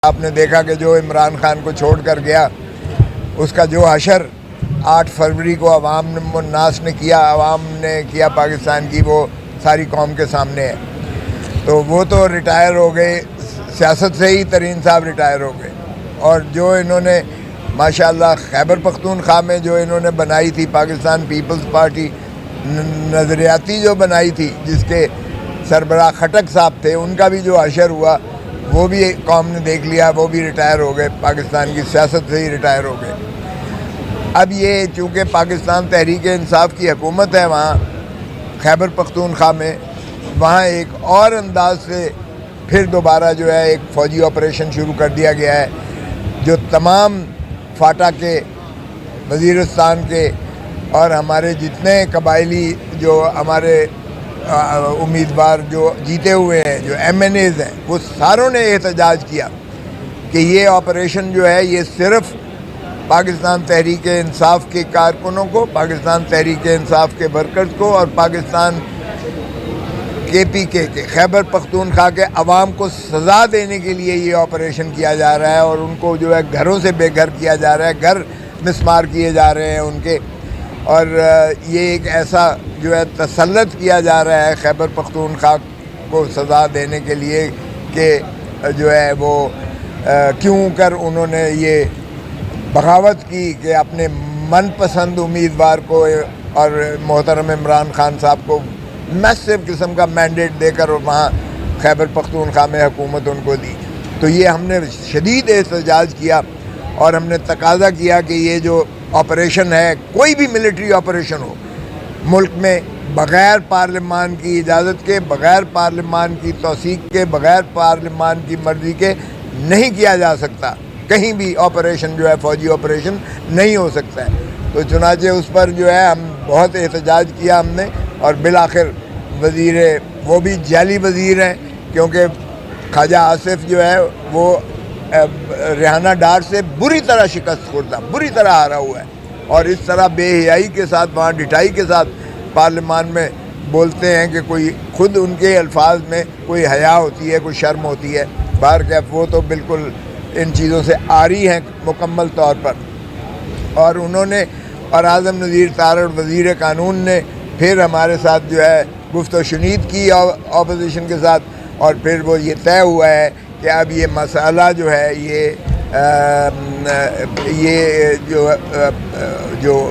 آپ نے دیکھا کہ جو عمران خان کو چھوڑ کر گیا اس کا جو حشر 8 فروری کو عوام الناس نے کیا، عوام نے کیا پاکستان کی، وہ ساری قوم کے سامنے ہے. تو وہ تو ریٹائر ہو گئے، سیاست سے ہی ترین صاحب ریٹائر ہو گئے. اور جو انہوں نے ماشاءاللہ خیبر پختونخوا میں جو انہوں نے بنائی تھی پاکستان پیپلز پارٹی، نظریاتی جو بنائی تھی، جس کے سربراہ خٹک صاحب تھے، ان کا بھی جو حشر ہوا وہ بھی قوم نے دیکھ لیا، وہ بھی ریٹائر ہو گئے، پاکستان کی سیاست سے ہی ریٹائر ہو گئے. اب یہ چونکہ پاکستان تحریک انصاف کی حکومت ہے وہاں خیبر پختونخوا میں، وہاں ایک اور انداز سے پھر دوبارہ جو ہے ایک فوجی آپریشن شروع کر دیا گیا ہے، جو تمام فاٹا کے، وزیرستان کے اور ہمارے جتنے قبائلی جو ہمارے امیدوار جو جیتے ہوئے ہیں، جو ایم این ایز ہیں، وہ ساروں نے احتجاج کیا کہ یہ آپریشن جو ہے یہ صرف پاکستان تحریک انصاف کے کارکنوں کو، پاکستان تحریک انصاف کے ورکرز کو اور پاکستان کے پی کے خیبر پختونخوا کے عوام کو سزا دینے کے لیے یہ آپریشن کیا جا رہا ہے، اور ان کو جو ہے گھروں سے بے گھر کیا جا رہا ہے، گھر مسمار کیے جا رہے ہیں ان کے. اور یہ ایک ایسا جو ہے تسلط کیا جا رہا ہے خیبر پختونخوا کو سزا دینے کے لیے کہ جو ہے وہ کیوں کر انہوں نے یہ بغاوت کی کہ اپنے من پسند امیدوار کو اور محترم عمران خان صاحب کو میسو قسم کا مینڈیٹ دے کر وہاں خیبر پختونخوا میں حکومت ان کو دی. تو یہ ہم نے شدید احتجاج کیا اور ہم نے تقاضا کیا کہ یہ جو آپریشن ہے، کوئی بھی ملٹری آپریشن ہو، ملک میں بغیر پارلیمان کی اجازت کے، بغیر پارلیمان کی توثیق کے، بغیر پارلیمان کی مرضی کے نہیں کیا جا سکتا. کہیں بھی آپریشن جو ہے فوجی آپریشن نہیں ہو سکتا ہے. تو چنانچہ اس پر جو ہے ہم بہت احتجاج کیا ہم نے، اور بالآخر وزیر، وہ بھی جعلی وزیر ہیں کیونکہ خواجہ آصف جو ہے وہ ریحانہ ڈار سے بری طرح شکست خوردہ، بری طرح ہارا ہوا ہے، اور اس طرح بے حیائی کے ساتھ، وہاں ڈٹائی کے ساتھ پارلیمان میں بولتے ہیں کہ کوئی خود ان کے الفاظ میں کوئی حیا ہوتی ہے، کوئی شرم ہوتی ہے. بہرکیف وہ تو بالکل ان چیزوں سے عاری ہیں مکمل طور پر. اور انہوں نے اور اعظم نذیر تارڑ وزیر قانون نے پھر ہمارے ساتھ جو ہے گفت و شنید کی اپوزیشن کے ساتھ، اور پھر وہ یہ طے ہوا ہے کہ اب یہ مسئلہ جو ہے یہ جو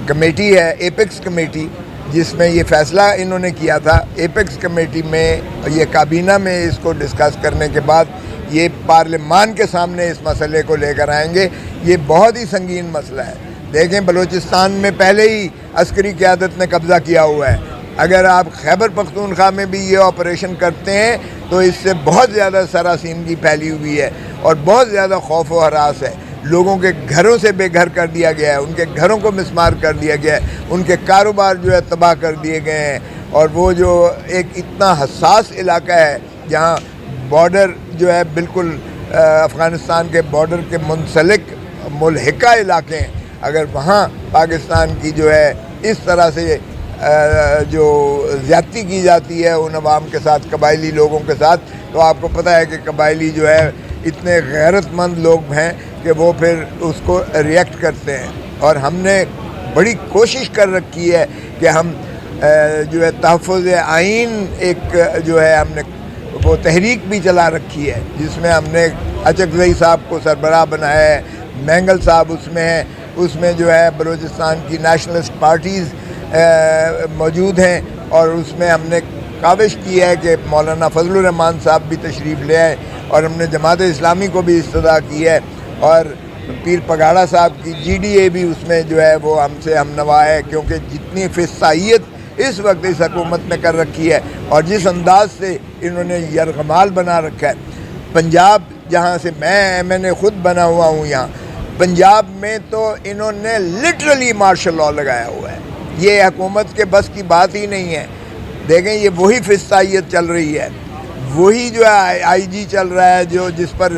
کمیٹی ہے، ایپیکس کمیٹی، جس میں یہ فیصلہ انہوں نے کیا تھا، ایپیکس کمیٹی میں یہ کابینہ میں اس کو ڈسکس کرنے کے بعد یہ پارلیمان کے سامنے اس مسئلے کو لے کر آئیں گے. یہ بہت ہی سنگین مسئلہ ہے. دیکھیں بلوچستان میں پہلے ہی عسکری قیادت نے قبضہ کیا ہوا ہے. اگر آپ خیبر پختونخوا میں بھی یہ آپریشن کرتے ہیں تو اس سے بہت زیادہ سراسیمگی پھیلی ہوئی ہے اور بہت زیادہ خوف و ہراس ہے. لوگوں کے گھروں سے بے گھر کر دیا گیا ہے، ان کے گھروں کو مسمار کر دیا گیا ہے، ان کے کاروبار جو ہے تباہ کر دیے گئے ہیں. اور وہ جو ایک اتنا حساس علاقہ ہے جہاں بارڈر جو ہے بالکل افغانستان کے بارڈر کے منسلک ملحقہ علاقے ہیں، اگر وہاں پاکستان کی جو ہے اس طرح سے جو زیادتی کی جاتی ہے ان عوام کے ساتھ، قبائلی لوگوں کے ساتھ، تو آپ کو پتہ ہے کہ قبائلی جو ہے اتنے غیرت مند لوگ ہیں کہ وہ پھر اس کو ریئیکٹ کرتے ہیں. اور ہم نے بڑی کوشش کر رکھی ہے کہ ہم جو ہے تحفظ آئین ایک جو ہے ہم نے وہ تحریک بھی چلا رکھی ہے، جس میں ہم نے اچکزئی صاحب کو سربراہ بنایا ہے، مینگل صاحب اس میں ہیں، اس میں جو ہے بلوچستان کی نیشنلسٹ پارٹیز موجود ہیں، اور اس میں ہم نے کاوش کی ہے کہ مولانا فضل الرحمان صاحب بھی تشریف لے آئے، اور ہم نے جماعت اسلامی کو بھی استدعا کی ہے، اور پیر پگاڑا صاحب کی جی ڈی اے بھی اس میں جو ہے وہ ہم سے ہم نوا ہے، کیونکہ جتنی فسائیت اس وقت اس حکومت نے کر رکھی ہے اور جس انداز سے انہوں نے یرغمال بنا رکھا ہے. پنجاب جہاں سے میں نے خود بنا ہوا ہوں، یہاں پنجاب میں تو انہوں نے لٹرلی مارشل لاء لگایا ہوا ہے. یہ حکومت کے بس کی بات ہی نہیں ہے. دیکھیں یہ وہی فسائیت چل رہی ہے، وہی جو ہے آئی جی چل رہا ہے جس پر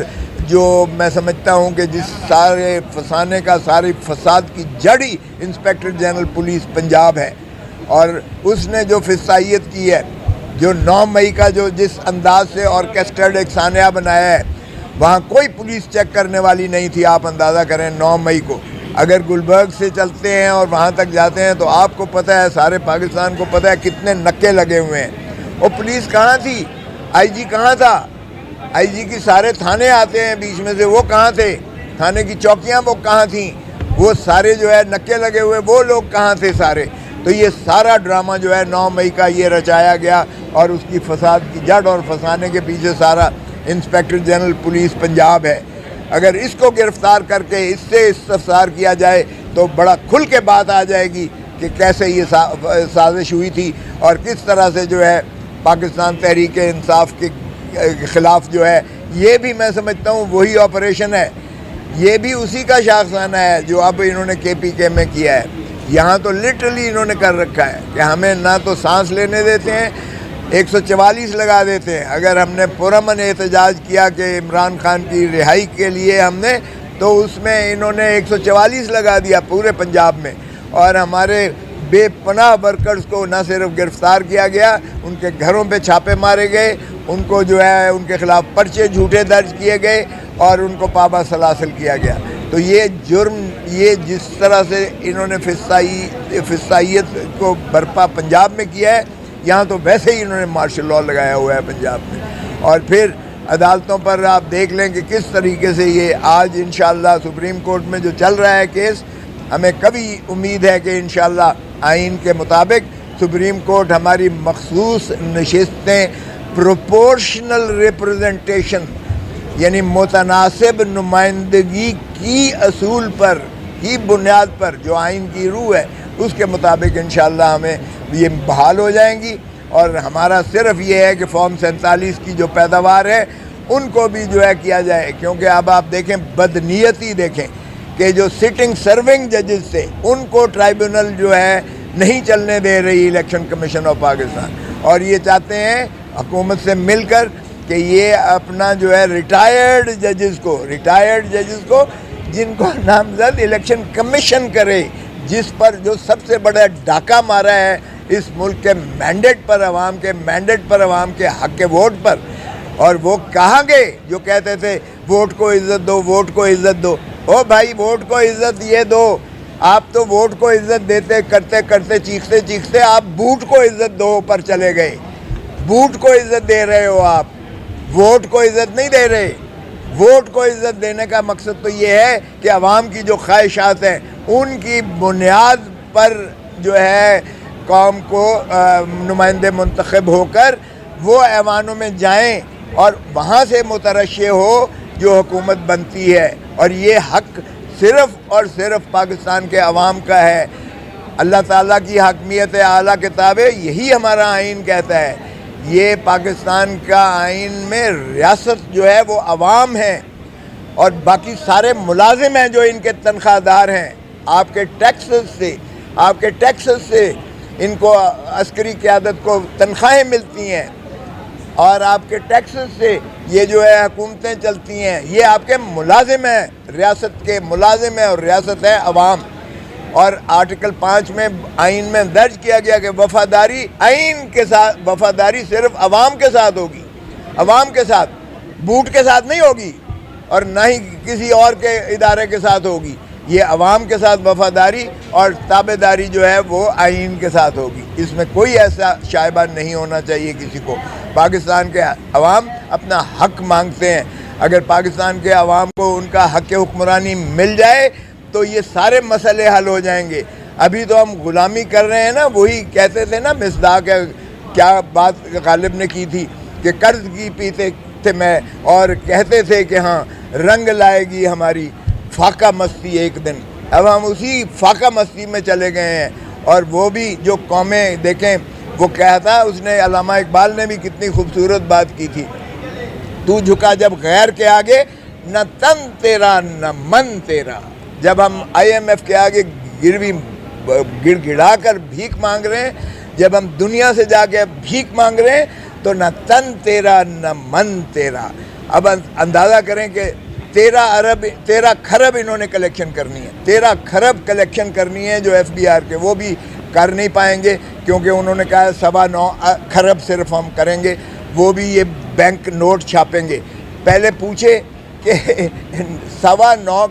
جو میں سمجھتا ہوں کہ جس سارے فسانے کا، ساری فساد کی جڑی انسپیکٹر جنرل پولیس پنجاب ہے، اور اس نے جو فسائیت کی ہے، جو 9 مئی کا جو جس انداز سے آرکیسٹرڈ ایک سانحہ بنایا ہے، وہاں کوئی پولیس چیک کرنے والی نہیں تھی. آپ اندازہ کریں 9 مئی کو اگر گلبرگ سے چلتے ہیں اور وہاں تک جاتے ہیں تو آپ کو پتہ ہے, سارے پاکستان کو پتہ ہے کتنے نکے لگے ہوئے ہیں. اور پولیس کہاں تھی؟ آئی جی کہاں تھا؟ آئی جی کی سارے تھانے آتے ہیں بیچ میں سے, وہ کہاں تھے؟ تھانے کی چوکیاں وہ کہاں تھیں؟ وہ سارے جو ہے نکے لگے ہوئے وہ لوگ کہاں تھے سارے؟ تو یہ سارا ڈرامہ جو ہے 9 مئی کا یہ رچایا گیا, اور اس کی فساد کی جڑ اور پھنسانے کے پیچھے سارا انسپیکٹر جنرل پولیس پنجاب ہے. اگر اس کو گرفتار کر کے اس سے استفسار کیا جائے تو بڑا کھل کے بات آ جائے گی کہ کیسے یہ سازش ہوئی تھی, اور کس طرح سے جو ہے پاکستان تحریک انصاف کے خلاف جو ہے, یہ بھی میں سمجھتا ہوں وہی آپریشن ہے, یہ بھی اسی کا شاخسانہ ہے جو اب انہوں نے کے پی کے میں کیا ہے. یہاں تو لٹرلی انہوں نے کر رکھا ہے کہ ہمیں نہ تو سانس لینے دیتے ہیں, 144 لگا دیتے ہیں. اگر ہم نے پرامن احتجاج کیا کہ عمران خان کی رہائی کے لیے ہم نے, تو اس میں انہوں نے 144 لگا دیا پورے پنجاب میں, اور ہمارے بے پناہ ورکرز کو نہ صرف گرفتار کیا گیا, ان کے گھروں پہ چھاپے مارے گئے, ان کو جو ہے ان کے خلاف پرچے جھوٹے درج کیے گئے, اور ان کو پابا سلاسل کیا گیا. تو یہ جرم, یہ جس طرح سے انہوں نے فسائیت کو برپا پنجاب میں کیا ہے, یہاں تو ویسے ہی انہوں نے مارشل لاء لگایا ہوا ہے پنجاب میں. اور پھر عدالتوں پر آپ دیکھ لیں کہ کس طریقے سے یہ آج انشاءاللہ سپریم کورٹ میں جو چل رہا ہے کیس, ہمیں کبھی امید ہے کہ انشاءاللہ آئین کے مطابق سپریم کورٹ ہماری مخصوص نشستیں پروپورشنل ریپرزنٹیشن یعنی متناسب نمائندگی کی اصول پر ہی بنیاد پر جو آئین کی روح ہے اس کے مطابق انشاءاللہ ہمیں یہ بحال ہو جائیں گی. اور ہمارا صرف یہ ہے کہ فارم 47 کی جو پیداوار ہے ان کو بھی جو ہے کیا جائے, کیونکہ اب آپ دیکھیں بدنیتی دیکھیں کہ جو سٹنگ سرونگ ججز تھے ان کو ٹرائیبونل جو ہے نہیں چلنے دے رہی الیکشن کمیشن آف پاکستان, اور یہ چاہتے ہیں حکومت سے مل کر کہ یہ اپنا جو ہے ریٹائرڈ ججز کو جن کو نامزد الیکشن کمیشن کرے, جس پر جو سب سے بڑا ڈاکہ مارا ہے اس ملک کے مینڈیٹ پر, عوام کے مینڈیٹ پر, عوام کے حق کے ووٹ پر. اور وہ کہاں گئے جو کہتے تھے ووٹ کو عزت دو, ووٹ کو عزت دو. او بھائی ووٹ کو عزت یہ دو, آپ تو ووٹ کو عزت دیتے کرتے کرتے چیختے چیختے آپ بوٹ کو عزت دو پر چلے گئے. بوٹ کو عزت دے رہے ہو آپ, ووٹ کو عزت نہیں دے رہے. ووٹ کو عزت دینے کا مقصد تو یہ ہے کہ عوام کی جو خواہشات ہیں ان کی بنیاد پر جو ہے قوم کو نمائندے منتخب ہو کر وہ ایوانوں میں جائیں اور وہاں سے مترشح ہو جو حکومت بنتی ہے. اور یہ حق صرف اور صرف پاکستان کے عوام کا ہے. اللہ تعالیٰ کی حاکمیت اعلیٰ کتاب ہے, یہی ہمارا آئین کہتا ہے. یہ پاکستان کا آئین میں ریاست جو ہے وہ عوام ہے, اور باقی سارے ملازم ہیں جو ان کے تنخواہ دار ہیں. آپ کے ٹیکسز سے ان کو عسکری قیادت کو تنخواہیں ملتی ہیں, اور آپ کے ٹیکسز سے یہ جو ہے حکومتیں چلتی ہیں. یہ آپ کے ملازم ہیں, ریاست کے ملازم ہیں, اور ریاست ہے عوام. اور آرٹیکل 5 میں آئین میں درج کیا گیا کہ وفاداری آئین کے ساتھ, وفاداری صرف عوام کے ساتھ ہوگی, عوام کے ساتھ, بوٹ کے ساتھ نہیں ہوگی, اور نہ ہی کسی اور کے ادارے کے ساتھ ہوگی. یہ عوام کے ساتھ وفاداری اور تابع داری جو ہے وہ آئین کے ساتھ ہوگی. اس میں کوئی ایسا شائبہ نہیں ہونا چاہیے کسی کو. پاکستان کے عوام اپنا حق مانگتے ہیں. اگر پاکستان کے عوام کو ان کا حق حکمرانی مل جائے تو یہ سارے مسئلے حل ہو جائیں گے. ابھی تو ہم غلامی کر رہے ہیں نا, وہی کہتے تھے نا مصداق کیا بات غالب نے کی تھی کہ قرض کی پیتے تھے میں, اور کہتے تھے کہ ہاں رنگ لائے گی ہماری فاقہ مستی ایک دن. اب ہم اسی فاقہ مستی میں چلے گئے ہیں. اور وہ بھی جو قومیں دیکھیں, وہ کہتا اس نے, علامہ اقبال نے بھی کتنی خوبصورت بات کی تھی, تو جھکا جب غیر کے آگے نہ تن تیرا نہ من تیرا. جب ہم IMF کے آگے گروی گڑ گڑا کر بھیک مانگ رہے ہیں, جب ہم دنیا سے جا کے بھیک مانگ رہے ہیں, تو نہ تن تیرا نہ من تیرا. اب اندازہ کریں کہ 13 کھرب انہوں نے کلیکشن کرنی ہے, 13 کھرب کلیکشن کرنی ہے جو FBR کے, وہ بھی کر نہیں پائیں گے کیونکہ انہوں نے کہا 9.25 کھرب صرف ہم کریں گے. وہ بھی یہ بینک نوٹ چھاپیں گے. پہلے پوچھے کہ 9.25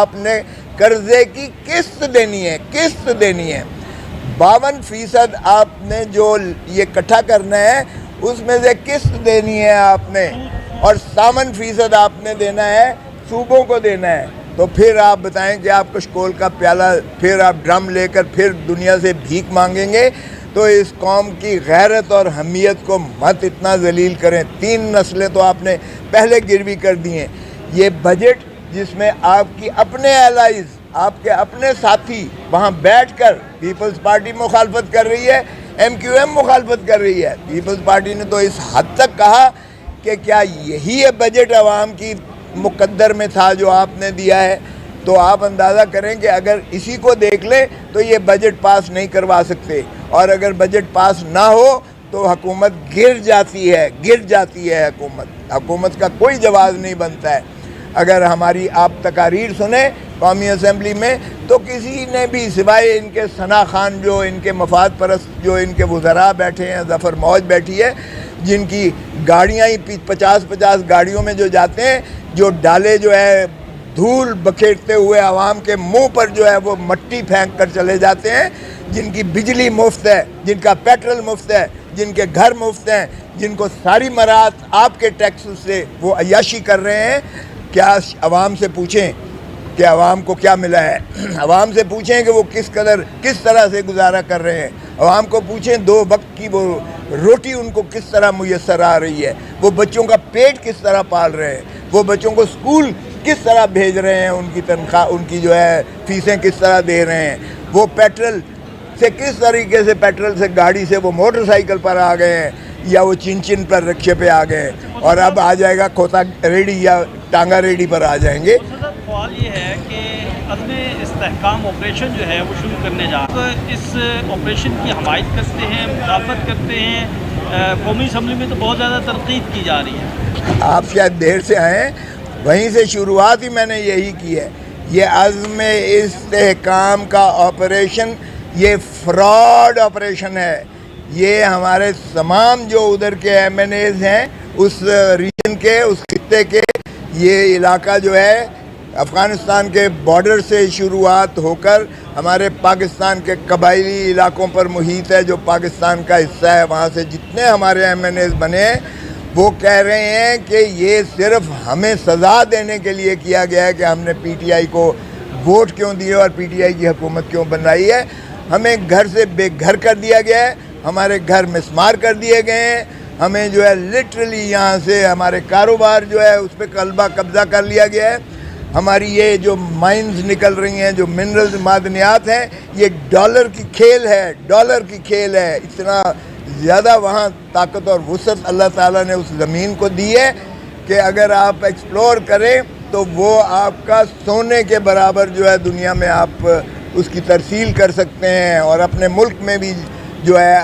آپ نے قرضے کی قسط دینی ہے، 52% آپ نے جو یہ اکٹھا کرنا ہے اس میں سے قسط دینی ہے آپ نے، اور 57% آپ نے دینا ہے صوبوں کو دینا ہے. تو پھر آپ بتائیں کہ آپ کشکول کا پیالہ پھر آپ ڈرم لے کر پھر دنیا سے بھیک مانگیں گے؟ تو اس قوم کی غیرت اور حمیت کو مت اتنا ذلیل کریں. 3 نسلیں تو آپ نے پہلے گروی کر دی ہیں. یہ بجٹ جس میں آپ کی اپنے الائز، آپ کے اپنے ساتھی وہاں بیٹھ کر پیپلز پارٹی مخالفت کر رہی ہے، MQM مخالفت کر رہی ہے. پیپلز پارٹی نے تو اس حد تک کہا کہ کیا یہی ہے بجٹ عوام کی مقدر میں تھا جو آپ نے دیا ہے؟ تو آپ اندازہ کریں کہ اگر اسی کو دیکھ لیں تو یہ بجٹ پاس نہیں کروا سکتے، اور اگر بجٹ پاس نہ ہو تو حکومت گر جاتی ہے. حکومت کا کوئی جواز نہیں بنتا ہے. اگر ہماری آپ تقاریر سنیں قومی اسمبلی میں تو کسی نے بھی سوائے ان کے ثنا خان جو ان کے مفاد پرست جو ان کے وزراء بیٹھے ہیں، ظفر موج بیٹھی ہے، جن کی گاڑیاں ہی 50 گاڑیوں میں جو جاتے ہیں، جو ڈالے جو ہے دھول بکھیرتے ہوئے عوام کے منہ پر جو ہے وہ مٹی پھینک کر چلے جاتے ہیں، جن کی بجلی مفت ہے، جن کا پیٹرول مفت ہے، جن کے گھر مفت ہیں، جن کو ساری مراعات آپ کے ٹیکس سے وہ عیاشی کر رہے ہیں. کیا عوام سے پوچھیں کہ عوام کو کیا ملا ہے؟ عوام سے پوچھیں کہ وہ کس طرح سے گزارا کر رہے ہیں. عوام کو پوچھیں 2 وقت کی وہ روٹی ان کو کس طرح میسر آ رہی ہے، وہ بچوں کا پیٹ کس طرح پال رہے ہیں، وہ بچوں کو اسکول کس طرح بھیج رہے ہیں، ان کی تنخواہ، ان کی جو ہے فیسیں کس طرح دے رہے ہیں، وہ پیٹرول سے کس طریقے سے پیٹرول سے گاڑی سے وہ موٹر سائیکل پر آ گئے ہیں، یا وہ چن پر رکشے پہ آ گئے ہیں، اور اب آ جائے گا کھوتا ریڈی یا ٹانگا ریڈی پر آ جائیں گے. سوال یہ ہے کہ عزم استحکام آپریشن جو ہے وہ شروع کرنے جا رہا ہے. اس آپریشن کی حمایت کرتے ہیں، مدافعت کرتے ہیں. قومی اسمبلی میں تو بہت زیادہ تنقید کی جا رہی ہے. آپ شاید دیر سے آئیں، وہیں سے شروعات ہی میں نے یہی کی ہے. یہ عزم استحکام کا آپریشن یہ فراڈ آپریشن ہے. یہ ہمارے تمام جو ادھر کے MNAs ہیں اس ریجن کے، اس خطے کے، یہ علاقہ جو ہے افغانستان کے بارڈر سے شروعات ہو کر ہمارے پاکستان کے قبائلی علاقوں پر محیط ہے، جو پاکستان کا حصہ ہے. وہاں سے جتنے ہمارے MNAs بنے ہیں وہ کہہ رہے ہیں کہ یہ صرف ہمیں سزا دینے کے لیے کیا گیا ہے کہ ہم نے PTI کو ووٹ کیوں دیے اور PTI کی حکومت کیوں بنائی ہے. ہمیں گھر سے بے گھر کر دیا گیا ہے، ہمارے گھر مسمار کر دیے گئے ہیں، ہمیں جو ہے لٹرلی یہاں سے ہمارے کاروبار جو ہے اس پہ قبضہ کر لیا گیا ہے. ہماری یہ جو مائنز نکل رہی ہیں، جو منرلز معدنیات ہیں، یہ ڈالر کی کھیل ہے. اتنا زیادہ وہاں طاقت اور وسعت اللہ تعالیٰ نے اس زمین کو دی ہے کہ اگر آپ ایکسپلور کریں تو وہ آپ کا سونے کے برابر جو ہے دنیا میں آپ اس کی ترسیل کر سکتے ہیں، اور اپنے ملک میں بھی جو ہے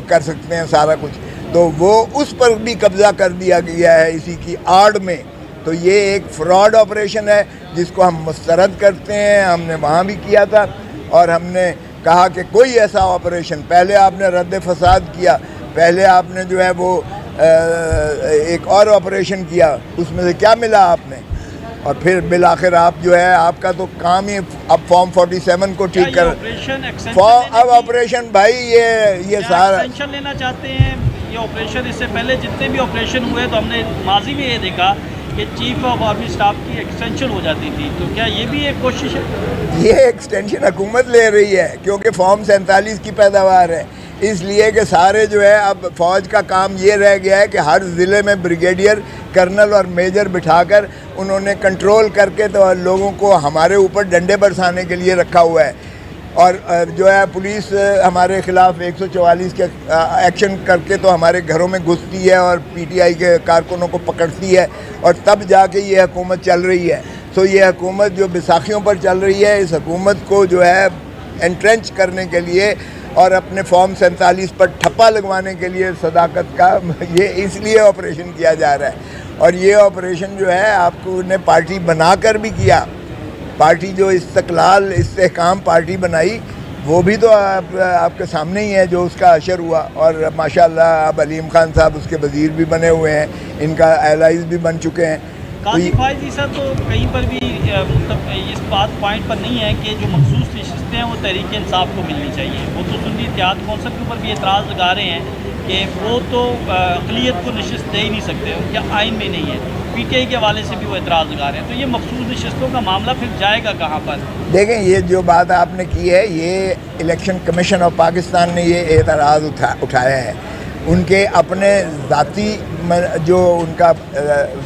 کر سکتے ہیں سارا کچھ. تو وہ اس پر بھی قبضہ کر دیا گیا ہے اسی کی آڑ میں. تو یہ ایک فراڈ آپریشن ہے جس کو ہم مسترد کرتے ہیں. ہم نے وہاں بھی کیا تھا، اور ہم نے کہا کہ کوئی ایسا آپریشن، پہلے آپ نے رد فساد کیا، پہلے آپ نے جو ہے وہ ایک اور آپریشن کیا، اس میں سے کیا ملا آپ نے؟ اور پھر بالآخر آپ جو ہے آپ کا تو کام ہی اب فارم 47 کو ٹھیک کر اب آپریشن بھائی یہ سارا ایکسٹینشن لینا چاہتے ہیں. یہ آپریشن اس سے پہلے جتنے بھی آپریشن ہوئے تو ہم نے ماضی میں یہ دیکھا کہ چیف آف آرمی اسٹاف کی ایکسٹینشن ہو جاتی تھی. تو کیا یہ بھی ایک کوشش ہے؟ یہ ایکسٹینشن حکومت لے رہی ہے کیونکہ فارم 47 کی پیداوار ہے، اس لیے کہ سارے جو ہے اب فوج کا کام یہ رہ گیا ہے کہ ہر ضلع میں بریگیڈیئر، کرنل اور میجر بٹھا کر انہوں نے کنٹرول کر کے تو لوگوں کو ہمارے اوپر ڈنڈے برسانے کے لیے رکھا ہوا ہے. اور جو ہے پولیس ہمارے خلاف 144 کے ایکشن کر کے تو ہمارے گھروں میں گھستی ہے اور PTI کے کارکنوں کو پکڑتی ہے، اور تب جا کے یہ حکومت چل رہی ہے. سو یہ حکومت جو بیساکھیوں پر چل رہی ہے، اس حکومت کو جو ہے انٹرنچ کرنے کے لیے اور اپنے فارم 47 پر ٹھپا لگوانے کے لیے صداقت کا یہ اس لیے آپریشن کیا جا رہا ہے. اور یہ آپریشن جو ہے آپ کو نے پارٹی بنا کر بھی کیا. پارٹی جو استقلال استحکام پارٹی بنائی وہ بھی تو آپ کے سامنے ہی ہے جو اس کا اشر ہوا. اور ماشاءاللہ اب علیم خان صاحب اس کے وزیر بھی بنے ہوئے ہیں، ان کا الائز بھی بن چکے ہیں. قاضی فائز عیسیٰ تو کہیں پر بھی اس بات پوائنٹ پر نہیں ہے کہ جو مخصوص نشستیں ہیں وہ تحریک انصاف کو ملنی چاہیے. وہ تو سنی اتحاد کونسل کے اوپر بھی اعتراض لگا رہے ہیں کہ وہ تو اقلیت کو نشست دے ہی نہیں سکتے, ان کے آئین میں نہیں ہے. پی ٹی آئی کے حوالے سے بھی وہ اعتراض لگا رہے ہیں. تو یہ مخصوص نشستوں کا معاملہ پھر جائے گا کہاں پر؟ دیکھیں, یہ جو بات آپ نے کی ہے, یہ الیکشن کمیشن آف پاکستان نے یہ اعتراض اٹھایا ہے. ان کے اپنے ذاتی جو ان کا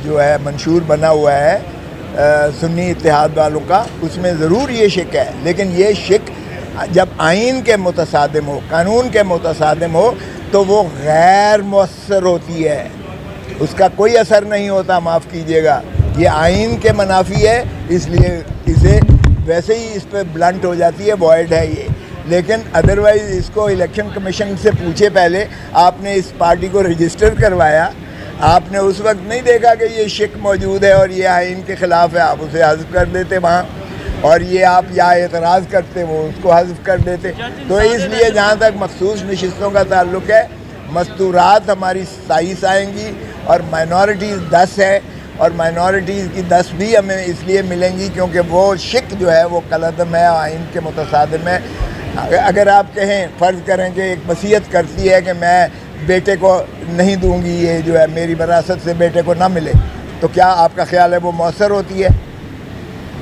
جو ہے منشور بنا ہوا ہے سنی اتحاد والوں کا, اس میں ضرور یہ شک ہے. لیکن یہ شک جب آئین کے متصادم ہو, قانون کے متصادم ہو, تو وہ غیر مؤثر ہوتی ہے, اس کا کوئی اثر نہیں ہوتا. معاف کیجیے گا, یہ آئین کے منافی ہے, اس لیے اسے ویسے ہی اس پہ بلنٹ ہو جاتی ہے, وائڈ ہے یہ. لیکن ادروائز اس کو الیکشن کمیشن سے پوچھے, پہلے آپ نے اس پارٹی کو رجسٹر کروایا, آپ نے اس وقت نہیں دیکھا کہ یہ شک موجود ہے اور یہ آئین کے خلاف ہے, آپ اسے حذف کر دیتے وہاں, اور یہ آپ یا اعتراض کرتے وہ اس کو حذف کر دیتے. تو اس لیے جہاں تک مخصوص نشستوں کا تعلق ہے, مستورات ہماری 27 آئیں گی اور مائنورٹیز 10 ہے, اور مائنورٹیز کی 10 بھی ہمیں اس لیے ملیں گی کیونکہ وہ شک جو ہے وہ کالعدم ہے, آئین کے متصادم ہے. اگر آپ کہیں, فرض کریں کہ ایک وصیت کرتی ہے کہ میں بیٹے کو نہیں دوں گی, یہ جو ہے میری وراثت سے بیٹے کو نہ ملے, تو کیا آپ کا خیال ہے وہ مؤثر ہوتی ہے؟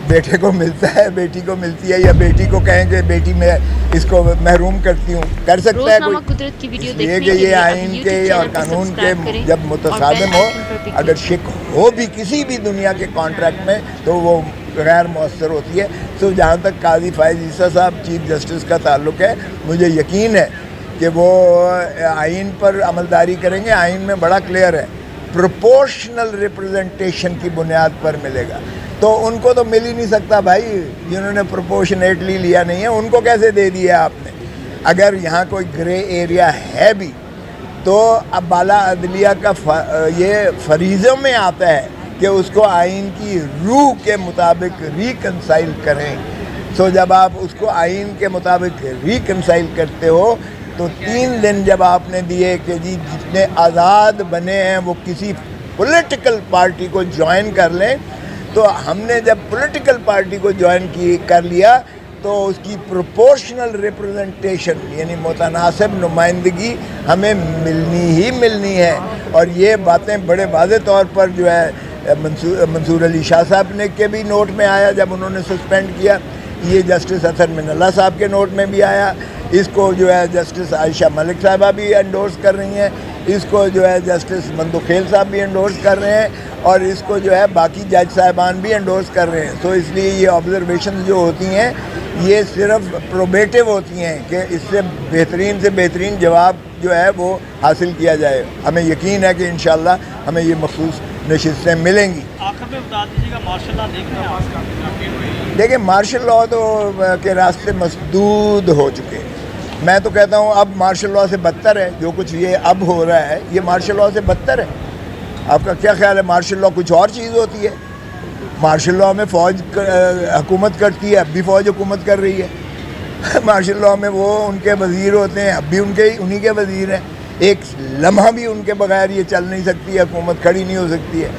بیٹے کو ملتا ہے, بیٹی کو ملتی ہے, یا بیٹی کو کہیں کہ بیٹی میں اس کو محروم کرتی ہوں, کر سکتا ہے کوئی؟ اس لیے کہ یہ آئین کے اور قانون کے جب متصادم ہو, اگر شک ہو بھی کسی بھی دنیا کے کانٹریکٹ میں, تو وہ غیر مؤثر ہوتی ہے. تو جہاں تک قاضی فائز عیسیٰ صاحب چیف جسٹس کا تعلق ہے, مجھے یقین ہے کہ وہ آئین پر عملداری کریں گے. آئین میں بڑا کلیئر ہے, پروپورشنل ریپرزنٹیشن کی بنیاد پر ملے گا. تو ان کو تو مل ہی نہیں سکتا بھائی, جنہوں نے پروپورشنیٹلی لیا نہیں ہے, ان کو کیسے دے دیا آپ نے؟ اگر یہاں کوئی گرے ایریا ہے بھی, تو اب بالا عدلیہ کا یہ فریضوں میں آتا ہے کہ اس کو آئین کی روح کے مطابق ریکنسائل کریں. سو جب آپ اس کو آئین کے مطابق ریکنسائل کرتے ہو, تو 3 دن جب آپ نے دیے کہ جی جتنے آزاد بنے ہیں وہ کسی پولیٹیکل پارٹی کو جوائن کر لیں, تو ہم نے جب پولیٹیکل پارٹی کو جوائن کر لیا, تو اس کی پروپورشنل ریپرزنٹیشن یعنی متناسب نمائندگی ہمیں ملنی ہی ملنی ہے. اور یہ باتیں بڑے واضح طور پر جو ہے منصور علی شاہ صاحب نے کے بھی نوٹ میں آیا جب انہوں نے سسپینڈ کیا, یہ جسٹس اطہر من اللہ صاحب کے نوٹ میں بھی آیا, اس کو جو ہے جسٹس عائشہ ملک صاحبہ بھی انڈورس کر رہی ہیں, اس کو جو ہے جسٹس مندوخیل صاحب بھی انڈورس کر رہے ہیں, اور اس کو جو ہے باقی جج صاحبان بھی انڈورس کر رہے ہیں. تو اس لیے یہ آبزرویشن جو ہوتی ہیں یہ صرف پروبیٹیو ہوتی ہیں کہ اس سے بہترین جواب جو ہے وہ حاصل کیا جائے. ہمیں یقین ہے کہ انشاءاللہ ہمیں یہ مخصوص نشستیں ملیں گی. آخر میں بتا دیجیے گا, مارشل لا دیکھ رہے ہیں؟ دیکھیں, مارشل لاء تو کے راستے مسدود ہو چکے ہیں. میں تو کہتا ہوں اب مارشل لاء سے بدتر ہے جو کچھ یہ اب ہو رہا ہے, یہ مارشل لاء سے بدتر ہے. آپ کا کیا خیال ہے؟ مارشل لاء کچھ اور چیز ہوتی ہے. مارشل لاء میں فوج حکومت کرتی ہے, اب بھی فوج حکومت کر رہی ہے. مارشل لاء میں وہ ان کے وزیر ہوتے ہیں, اب بھی انہی کے وزیر ہیں. ایک لمحہ بھی ان کے بغیر یہ چل نہیں سکتی ہے, حکومت کھڑی نہیں ہو سکتی ہے.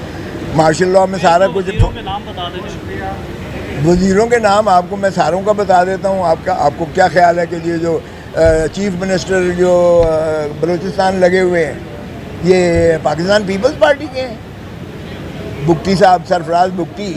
مارشل لاء میں سارا کچھ. وزیروں کے نام بتا دیں. وزیروں کے نام آپ کو میں ساروں کا بتا دیتا ہوں. آپ کو کیا خیال ہے کہ یہ جو چیف منسٹر جو بلوچستان لگے ہوئے ہیں, یہ پاکستان پیپلز پارٹی کے ہیں. بگٹی صاحب, سرفراز بگٹی